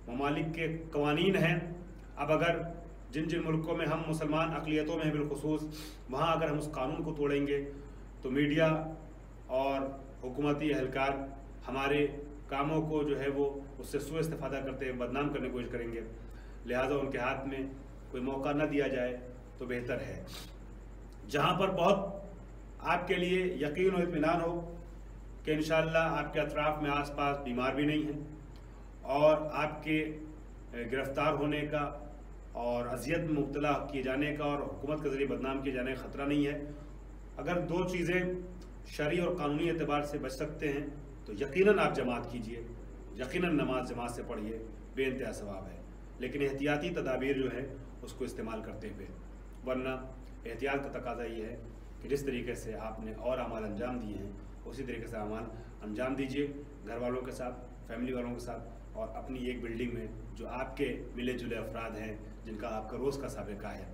ममालिक के कवानीन हैं, अब अगर जिन जिन मुल्कों में हम मुसलमान अक़लियतों में हैं बिलखुसूस, वहाँ अगर हम उस कानून को तोड़ेंगे तो मीडिया और हुकूमती अहलकार हमारे कामों को जो है वो उससे सुअ इस्तिफ़ादा करते हैं, बदनाम करने की कोशिश करेंगे। लिहाजा उनके हाथ में कोई मौका न दिया जाए तो बेहतर है। जहाँ पर बहुत आपके लिए यकीन और इत्मीनान हो कि इंशाअल्लाह आपके अतराफ़ में आस पास बीमार भी नहीं हैं और आपके गिरफ़्तार होने का और अजियत में मुब्तला किए जाने का और हुकूमत के ज़रिए बदनाम किए जाने का ख़तरा नहीं है, अगर दो चीज़ें शरई और कानूनी एतबार से बच सकते हैं तो यकीनन आप जमात कीजिए, यकीनन नमाज जमात से पढ़िए, बेइंतहा सवाब है। लेकिन एहतियाती तदाबीर जो है उसको इस्तेमाल करते हुए, वरना एहतियात का तकाजा ये है कि जिस तरीके से आपने और अमाल अंजाम दिए हैं उसी तरीके से अमाल अंजाम दीजिए, घर वालों के साथ, फैमिली वालों के साथ, और अपनी एक बिल्डिंग में जो आपके मिले जुले अफराद हैं जिनका आपका रोज़ का साबिका है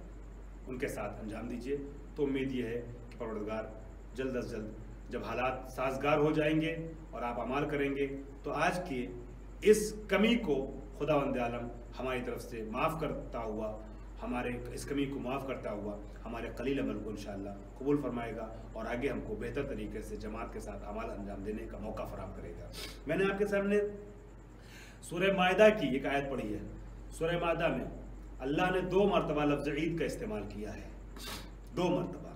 उनके साथ अंजाम दीजिए। तो उम्मीद ये है कि परवरदिगार जल्द अज जल्द जब हालात साजगार हो जाएंगे और आप अमाल करेंगे तो आज की इस कमी को खुदावंद आलम हमारी तरफ से माफ़ करता हुआ, हमारे इस कमी को माफ़ करता हुआ हमारे कलील अमल को इंशाअल्लाह कबूल फरमाएगा और आगे हमको बेहतर तरीके से जमात के साथ अमाल अंजाम देने का मौका फराहम करेगा। मैंने आपके सामने सूरह माइदा की एक आयत पढ़ी है। सूरह माइदा में अल्लाह ने 2 मरतबा लफ्ज़ ईद का इस्तेमाल किया है, 2 मरतबा।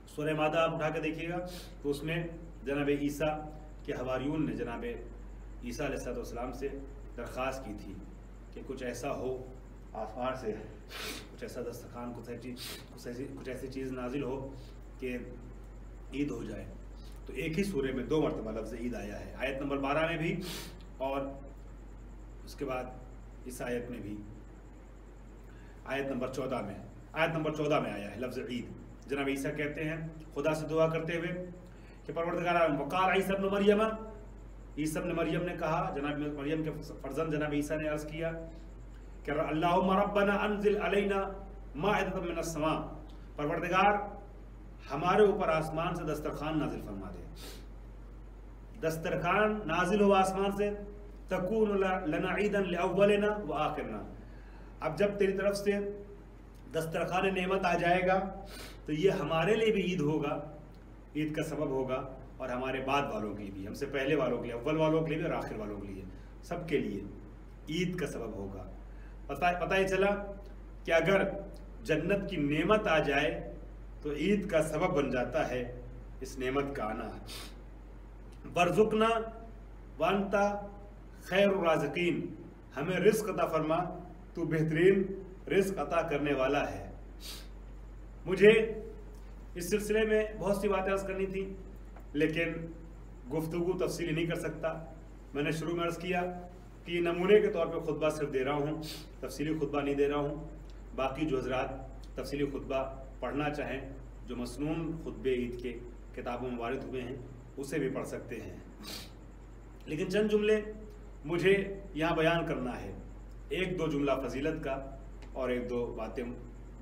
सूरह माइदा आप उठा के देखिएगा तो उसमें जनाब ईसा के हवारियून ने जनाब ईसा अलैहिस्सलाम से दरख्वास्त की थी कि कुछ ऐसा हो आसमान से, कुछ ऐसा दस्तरखान, कुछ ऐसी चीज़ नाजिल हो कि ईद हो जाए। तो एक ही सूरे में 2 मरतबा लफ्ज़ ईद आया है, आयत नंबर 12 में भी और उसके बाद इस आयत में भी, आयत नंबर 14 में, आयत नंबर 14 में आया है लफ्ज़ ईद। जनाब ईसा कहते हैं खुदा से दुआ करते हुए कि परवरदिगार वक़ाल ईसा इब्न मरियम, ईसा इब्न मरियम ने कहा, जनाब मरियम के फर्जंद जनाब ईसा ने अर्ज़ किया कि अल्लाहुम्मा रब्बना अंज़िल अलैना माइदतम मिनस समा, परवरदिगार हमारे ऊपर आसमान से दस्तरखान नाजिल फरमा दे। दस्तरखान नाजिल हो आसमान से, तकून लना ईदन लिअव्वलिना व आखिरना। अब जब तेरी तरफ से दस्तरखान नेमत आ जाएगा तो ये हमारे लिए भी ईद होगा, ईद का सबब होगा, और हमारे बाद वालों के लिए भी, हमसे पहले वालों के लिए, अव्वल वालों के लिए भी और आखिर वालों के लिए, सबके लिए ईद का सबब होगा। पता ही चला कि अगर जन्नत की नेमत आ जाए तो ईद का सबब बन जाता है इस नेमत का आना। वरज़ुक़ना वअंता खैरुर राज़िक़ीन, हमें रिज़्क़ अता फरमा, तू बेहतरीन रिज़्क़ अता करने वाला है। मुझे इस सिलसिले में बहुत सी बातें अर्ज़ करनी थी लेकिन गुफ्तगू तफसीली नहीं कर सकता। मैंने शुरू में अर्ज़ किया कि नमूने के तौर पे खुतबा सिर्फ दे रहा हूँ, तफसीली खुतबा नहीं दे रहा हूँ। बाकी जो हज़रात तफसीली खुतबा पढ़ना चाहें, जो मसनून खुतबे ईद के किताबों में वारिद हुए हैं, उसे भी पढ़ सकते हैं। लेकिन चंद जुमले मुझे यहाँ बयान करना है, 1-2 जुमला फजीलत का और 1-2 बातें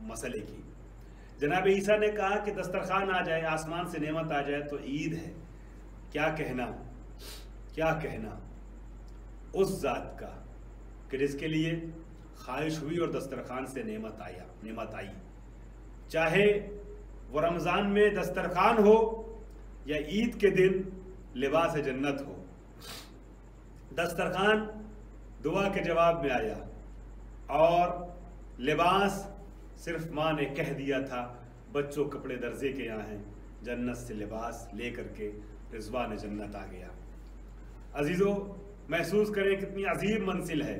मसले की। जनाब ईसा ने कहा कि दस्तरखान आ जाए, आसमान से नेमत आ जाए तो ईद है। क्या कहना उस ज़ात का कि जिसके लिए ख्वाहिश हुई और दस्तरखान से नेमत आई, चाहे वो रमज़ान में दस्तरखान हो या ईद के दिन लिबास जन्नत हो। दस्तरखान दुआ के जवाब में आया और लिबास सिर्फ माँ ने कह दिया था बच्चों कपड़े दर्जे के यहाँ हैं, जन्नत से लिबास ले करके रिज़वान जन्नत आ गया। अजीज़ों, महसूस करें कितनी अजीब मंजिल है,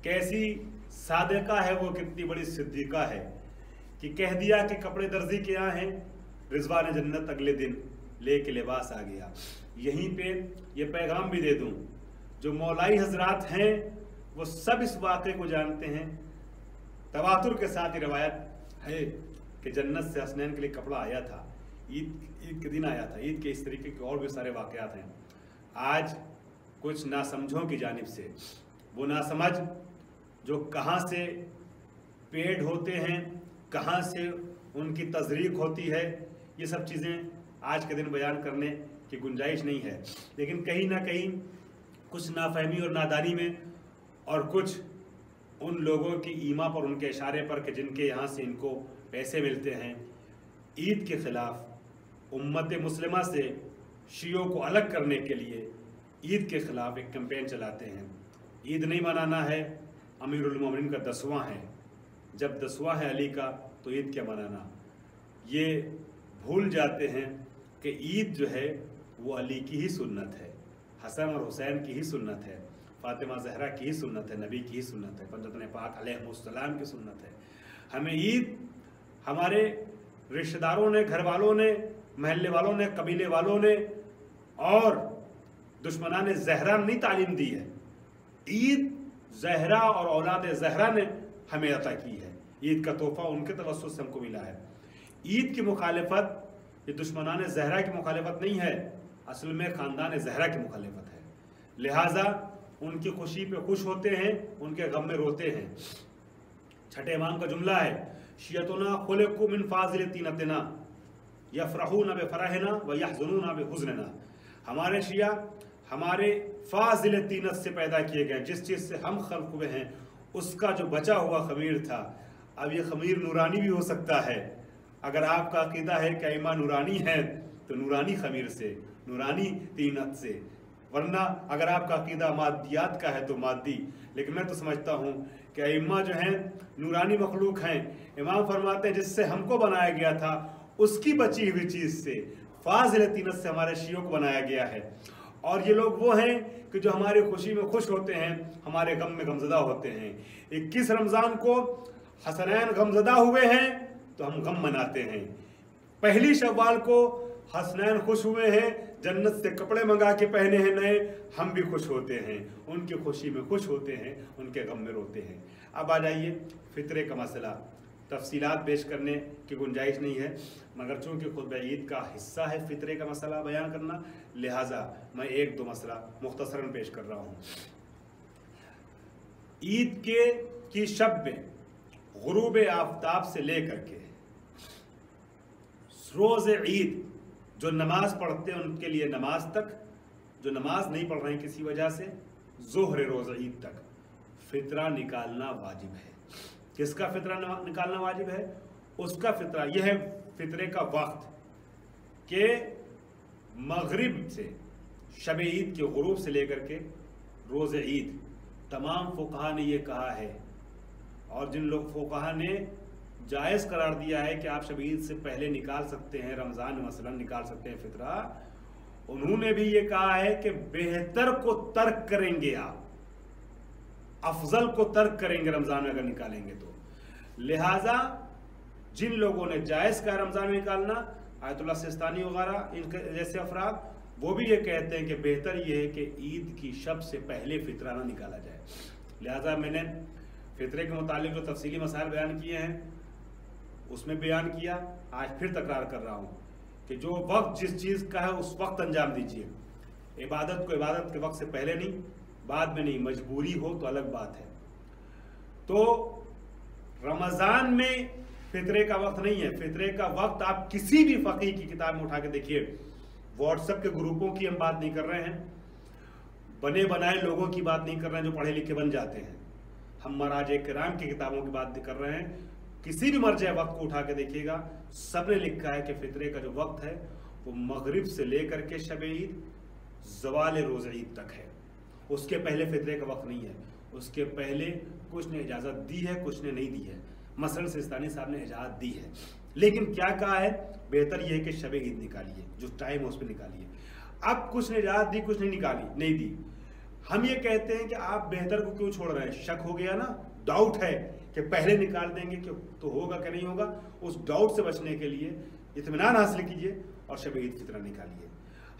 कैसी सादिका है वो, कितनी बड़ी सिद्दीका है कि कह दिया कि कपड़े दर्जी के यहाँ हैं, रिज़वान जन्नत अगले दिन ले के लिबास आ गया। यहीं पे ये पैगाम भी दे दूँ, जो मौलाई हजरात हैं वो सब इस वाक़े को जानते हैं। तवातुर के साथ ये रवायत है कि जन्नत से हसनैन के लिए कपड़ा आया था, ईद के दिन आया था। ईद के इस तरीके के और भी सारे वाक़यात हैं। आज कुछ नासमझों की जानिब से, वो नासमझ जो कहाँ से पेड़ होते हैं, कहाँ से उनकी तज़रीक होती है, ये सब चीज़ें आज के दिन बयान करने की गुंजाइश नहीं है। लेकिन कहीं ना कहीं कुछ नाफहमी और नादानी में, और कुछ उन लोगों की ईमा पर, उनके इशारे पर कि जिनके यहाँ से इनको पैसे मिलते हैं, ईद के ख़िलाफ़ उम्मत मुस्लिमा से शियों को अलग करने के लिए ईद के ख़िलाफ़ एक कैंपेन चलाते हैं। ईद नहीं मनाना है, अमीरुल मोमिनीन का 10वां है, जब 10वां है अली का तो ईद क्या मनाना। ये भूल जाते हैं कि ईद जो है वो अली की ही सुन्नत है, हसन और हुसैन की ही सुन्नत है, फातिमा ज़हरा की ही सुन्नत है, नबी की ही सुन्नत है, पंजतन पाक अलैहिस्सलाम की सुन्नत है। हमें ईद हमारे रिश्तेदारों ने, घर वालों ने, महल्ले वालों ने, कबीले वालों ने और दुश्मनान ज़हरा नहीं तालीम दी है। ईद ज़हरा और औलाद ज़हरा ने हमें अता की है। ईद का तोहफ़ा उनके तवस्सुत से हमको मिला है। ईद की मुखालिफत ये दुश्मनान ज़हरा की मुखालिफत नहीं है, असल में ख़ानदान ज़हरा की मुखालिफत है। लिहाजा उनकी खुशी पे खुश होते हैं, उनके गम में रोते हैं। छठे इमाम का जुमला है, शियतुना खुलिक़ू मिन फ़ाज़िल तीनतिना यफ़रहूना बिफ़रहिना व यहज़ुनूना बिहुज़निना। हमारे शिया हमारे फ़ाज़िल तीनत से पैदा किए गए, जिस चीज़ से हम खल्क़ हुए हैं उसका जो बचा हुआ ख़मीर था। अब ये ख़मीर नूरानी भी हो सकता है। अगर आपका अक़ीदा है कि अइम्मा नूरानी हैं तो नूरानी ख़मीर से, नूरानी तीनत से, वरना अगर आपका अक़ीदा मादियात का है तो मादी। लेकिन मैं तो समझता हूँ कि अइम्मा जो हैं नूरानी मखलूक हैं। इमाम फरमाते हैं जिससे हमको बनाया गया था उसकी बची हुई चीज़ से, फ़ाज़िल तीनत से हमारे शियों को बनाया गया है। और ये लोग वो हैं कि जो हमारी खुशी में खुश होते हैं, हमारे गम में गमज़दा होते हैं। 21 रमज़ान को हसनैन गमज़दा हुए हैं तो हम गम मनाते हैं। पहली शव्वाल को हसनैन खुश हुए हैं, जन्नत से कपड़े मंगा के पहने हैं नए, हम भी खुश होते हैं, उनकी खुशी में खुश होते हैं, उनके गम में रोते हैं। अब आ जाइए फितरे का मसला। तफसीलात पेश करने की गुंजाइश नहीं है, मगर चूँकि खुतबा ईद का हिस्सा है फितरे का मसला बयान करना, लिहाजा मैं एक दो मसला मुख्तसरन पेश कर रहा हूँ। ईद की शब में गुरूब आफ्ताब से लेकर के रोज़ ईद जो नमाज पढ़ते हैं उनके लिए नमाज तक, जो नमाज नहीं पढ़ रहे हैं किसी वजह से, ज़ोहर रोज़ ईद तक फितरा निकालना वाजिब है। किसका फितरा निकालना वाजिब है? उसका फितरा। यह है फितरे का वक्त के मगरिब से, शब ईद के गुरूब से लेकर के रोज़ ईद। तमाम फुक़हा ने यह कहा है, और जिन लोग फुक़हा ने जायज़ करार दिया है कि आप शब ईद से पहले निकाल सकते हैं, रमज़ान में मसलन निकाल सकते हैं फितरा, उन्होंने भी ये कहा है कि बेहतर को तर्क करेंगे आप, अफजल को तर्क करेंगे रमज़ान में अगर निकालेंगे तो। लिहाजा जिन लोगों ने जायज़ कहा रमज़ान में निकालना, आयतुल्लाह सिस्तानी वगैरह इनके जैसे अफराद, वो भी ये कहते हैं कि बेहतर ये है कि ईद की शब से पहले फितरा ना निकाला जाए। लिहाजा मैंने फितरे के मुतालिक जो तफसीली मसाइल बयान किए हैं उसमें बयान किया, आज फिर तकरार कर रहा हूँ कि जो वक्त जिस चीज़ का है उस वक्त अंजाम दीजिए। इबादत को इबादत के वक्त से पहले नहीं, बाद में नहीं, मजबूरी हो तो अलग बात है। तो रमज़ान में फितरे का वक्त नहीं है। फितरे का वक्त आप किसी भी फकीह की किताब में उठा के देखिए। व्हाट्सएप के ग्रुपों की हम बात नहीं कर रहे हैं, बने बनाए लोगों की बात नहीं कर रहे हैं जो पढ़े लिखे बन जाते हैं, हम मराजे किराम की किताबों की बात कर रहे हैं। किसी भी मर्जे वक्त को उठा के देखिएगा, सबने लिखा है कि फितरे का जो वक्त है वो मगरिब से लेकर के शब ईद ज़वाल रोज़ ईद तक है। उसके पहले फितरे का वक्त नहीं है। उसके पहले कुछ ने इजाज़त दी है, कुछ ने नहीं दी है। मसलन सिस्तानी साहब ने इजाज़त दी है, लेकिन क्या कहा है, बेहतर यह है कि शब ईद निकालिए, जो टाइम है उस पर निकालिए। अब कुछ ने इजाज़त दी, कुछ ने नहीं दी। हम ये कहते हैं कि आप बेहतर को क्यों छोड़ रहे हैं? शक हो गया ना, डाउट है कि पहले निकाल देंगे कि तो होगा कि नहीं होगा। उस डाउट से बचने के लिए इत्मीनान हासिल कीजिए और शब ईद फितरा निकालिए।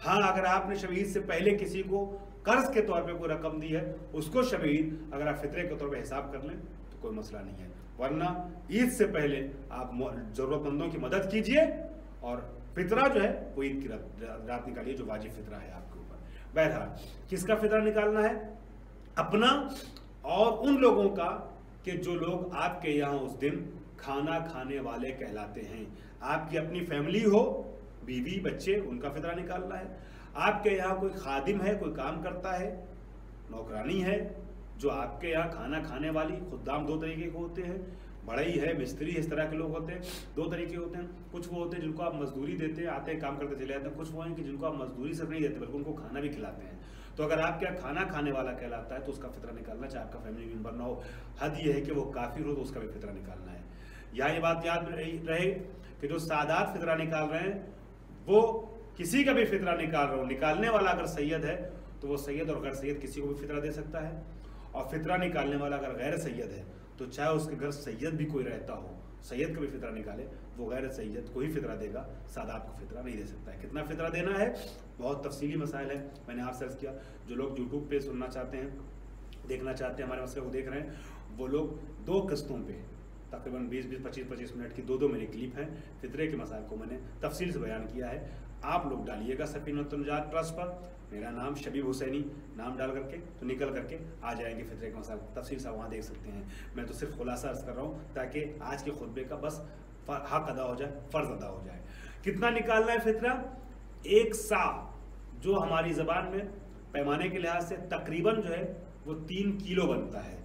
हाँ, अगर आपने शब ईद से पहले किसी को कर्ज के तौर पे कोई रकम दी है, उसको शब ईद अगर आप फितरे के तौर पे हिसाब कर लें तो कोई मसला नहीं है। वरना ईद से पहले आप ज़रूरतमंदों की मदद कीजिए और फितरा जो है वो ईद की रात निकालिए, जो वाजिब फितरा है आपके ऊपर। बहरहाल, किसका फितरा निकालना है? अपना और उन लोगों का कि जो लोग आपके यहाँ उस दिन खाना खाने वाले कहलाते हैं। आपकी अपनी फैमिली हो, बीवी बच्चे, उनका फितरा निकालना है। आपके यहाँ कोई खादिम है, कोई काम करता है, नौकरानी है जो आपके यहाँ खाना खाने वाली। खुद्दाम दो तरीके के होते हैं, बढ़ई है, मिस्त्री, इस तरह के लोग होते हैं। दो तरीके होते हैं, कुछ वो होते हैं जिनको आप मजदूरी देते हैं, आते हैं काम करते चले जाते हैं। कुछ वो हैं कि जिनको आप मजदूरी सिर्फ नहीं देते बल्कि उनको खाना भी खिलाते हैं। तो अगर आपके यहाँ खाना खाने वाला कहलाता है तो उसका फितरा निकालना, चाहे आपका फैमिली मेम्बर ना हो। हद ये है कि वो काफिर हो तो उसका भी फितरा निकालना है। यहाँ ये बात याद रहे कि जो सादात फितरा निकाल रहे हैं वो किसी का भी फितरा निकाल रहे हो, निकालने वाला अगर सैयद है तो वो सैयद और गैर सैयद किसी को भी फितरा दे सकता है। और फितरा निकालने वाला अगर गैर सैयद है तो चाहे उसके घर सैयद भी कोई रहता हो, सैयद का भी फितरा निकाले, वो गैर सैयद को ही फितरा देगा, सादात को फितरा नहीं दे सकता है। कितना फितरा देना है, बहुत तफसीली मसाइल है, मैंने आपसे अर्ज़ किया। जो लोग यूट्यूब पे सुनना चाहते हैं, देखना चाहते हैं, हमारे मसले को देख रहे हैं, वो लोग 2 किस्तों पे तकरीबन 20-20, 25-25 मिनट की 2-2 मेरी क्लिप हैं। फितरे के मसाइल को मैंने तफसील से बयान किया है। आप लोग डालिएगा सफीनतुन निजात ट्रस्ट पर, मेरा नाम शबीब हुसैनी नाम डाल करके तो निकल करके आ जाएंगे फितरे के मसाइल तफसील से, वहाँ देख सकते हैं। मैं तो सिर्फ खुलासा अर्ज़ कर रहा हूँ ताकि आज के खुतबे का बस हक अदा हो जाए, फ़र्ज़ अदा हो जाए। कितना निकालना है फितरा? 1 सा, जो हमारी ज़बान में पैमाने के लिहाज से तकरीबन जो है वो 3 किलो बनता है।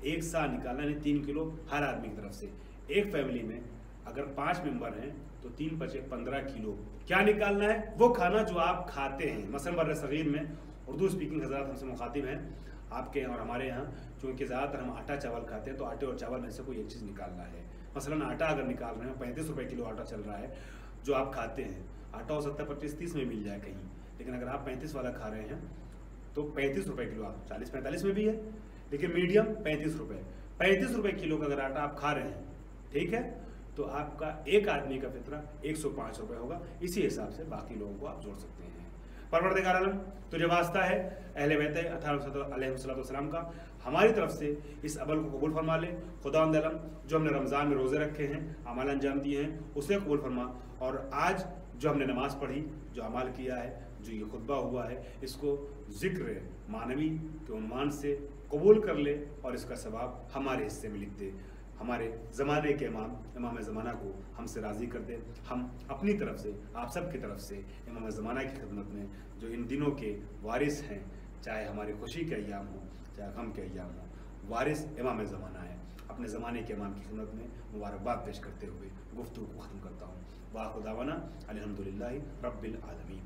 1 सा निकालना है 3 किलो हर आदमी की तरफ से। एक फैमिली में अगर 5 मेंबर हैं तो 3 बचे 15 किलो। क्या निकालना है? वो खाना जो आप खाते हैं। मसलन बर्र सगीर में उर्दू स्पीकिंग हज़रात हमसे मुखातिब हैं, आपके यहाँ और हमारे यहाँ, चूँकि ज़्यादातर हम आटा चावल खाते हैं तो आटे और चावल में से कोई एक चीज़ निकालना है। मसलन आटा अगर निकाल रहे हैं, 35 रुपये किलो आटा चल रहा है जो आप खाते हैं। आटा हो सकता है 25-30 में मिल जाए कहीं, लेकिन अगर आप 35 वाला खा रहे हैं तो 35 रुपये किलो, आप 40-45 में भी है, लेकिन मीडियम 35 रुपये। 35 रुपये किलो का अगर आटा आप खा रहे हैं, ठीक है, तो आपका एक आदमी का फितरा 105 रुपये होगा। इसी हिसाब से बाकी लोगों को आप जोड़ सकते हैं। परवरदिगार आलम, तुझे वास्ता है अहले बैत अलैहिस्सलाम का, हमारी तरफ से इस अमल को कबूल फरमा ले। खुदावंद आलम, जो हमने रमज़ान में रोज़े रखे हैं, अमाल अंजाम दिए हैं, उसे कबूल फरमा। और आज जो हमने नमाज़ पढ़ी, जो अमाल किया है, जो ये खुतबा हुआ है, इसको ज़िक्र मानवी के उन्वान से कबूल कर ले और इसका सवाब हमारे हिस्से में लिख दे। हमारे ज़माने के इमाम ज़माना को हमसे राज़ी कर दे। हम अपनी तरफ से, आप सब की तरफ से इमाम ज़माना की खिदमत में, जो इन दिनों के वारिस हैं, चाहे हमारी खुशी के अय्याम हो चाहे गम के अय्याम हो, वारिस इमाम ज़माना है, अपने ज़माने के इमाम की खिदमत में मुबारकबाद पेश करते हुए गुफ्तगू को ख़त्म करता हूँ। वाखिर दावाना अल्हम्दुलिल्लाहि रब्बिल आलमीन।